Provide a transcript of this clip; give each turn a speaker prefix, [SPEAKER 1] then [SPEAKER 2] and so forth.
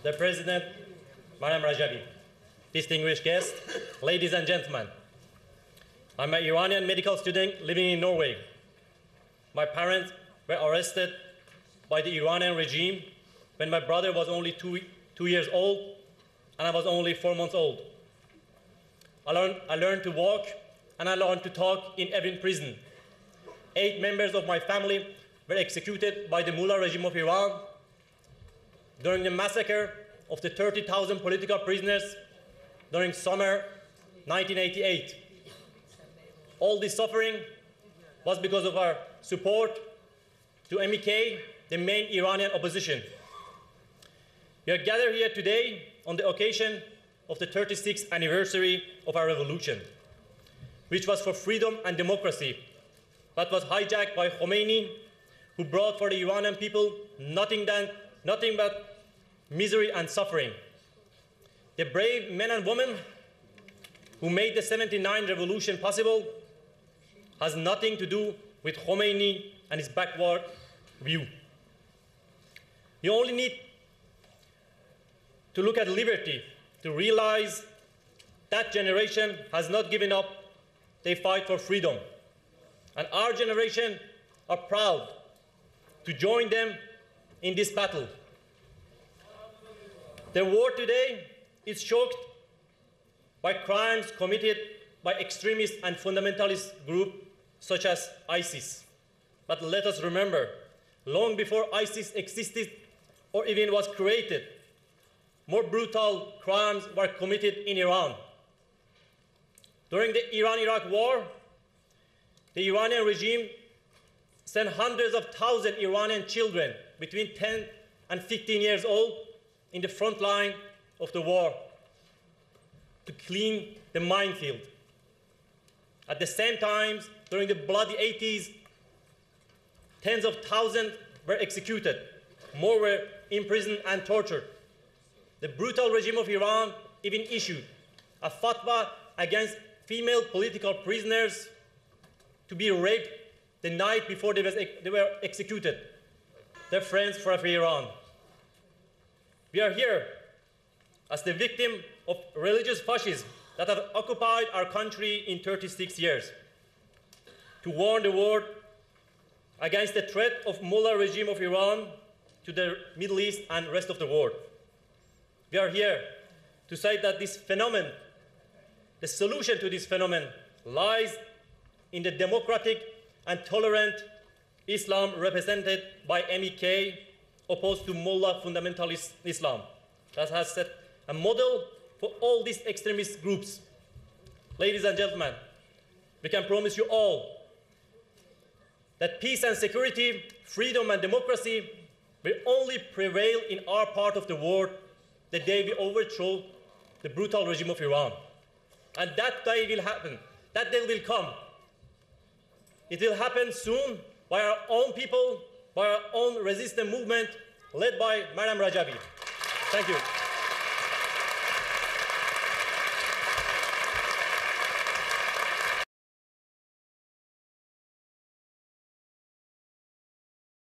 [SPEAKER 1] the President, Madam Rajvi, distinguished guests, ladies and gentlemen. I'm an Iranian medical student living in Norway. My parents were arrested by the Iranian regime when my brother was only two years old and I was only 4 months old. I learned to walk and I learned to talk in Evin prison. 8 members of my family were executed by the Mullah regime of Iran during the massacre of the 30,000 political prisoners during summer 1988. All this suffering was because of our support to MEK, the main Iranian opposition. We are gathered here today on the occasion of the 36th anniversary of our revolution, which was for freedom and democracy, but was hijacked by Khomeini, who brought for the Iranian people nothing but misery and suffering. The brave men and women who made the 79 revolution possible has nothing to do with Khomeini and his backward view. You only need to look at liberty to realize that generation has not given up. They fight for freedom. And our generation are proud to join them in this battle. The world today is shocked by crimes committed by extremist and fundamentalist groups such as ISIS. But let us remember, long before ISIS existed or even was created, more brutal crimes were committed in Iran. During the Iran-Iraq war, the Iranian regime sent hundreds of thousands of Iranian children between 10 and 15 years old in the front line of the war to clean the minefield. At the same time, during the bloody 80s, tens of thousands were executed. More were imprisoned and tortured. The brutal regime of Iran even issued a fatwa against female political prisoners to be raped the night before they were executed. Dear friends from Iran, we are here as the victim of religious fascism that have occupied our country in 36 years, to warn the world against the threat of Mullah regime of Iran to the Middle East and rest of the world. We are here to say that this phenomenon, the solution to this phenomenon, lies in the democratic and tolerant Islam represented by MEK, opposed to Mullah fundamentalist Islam, that has set a model for all these extremist groups. Ladies and gentlemen, we can promise you all that peace and security, freedom and democracy will only prevail in our part of the world the day we overthrow the brutal regime of Iran. And that day will happen. That day will come. It will happen soon by our own people, by our own resistance movement led by Madam Rajvi. Thank you.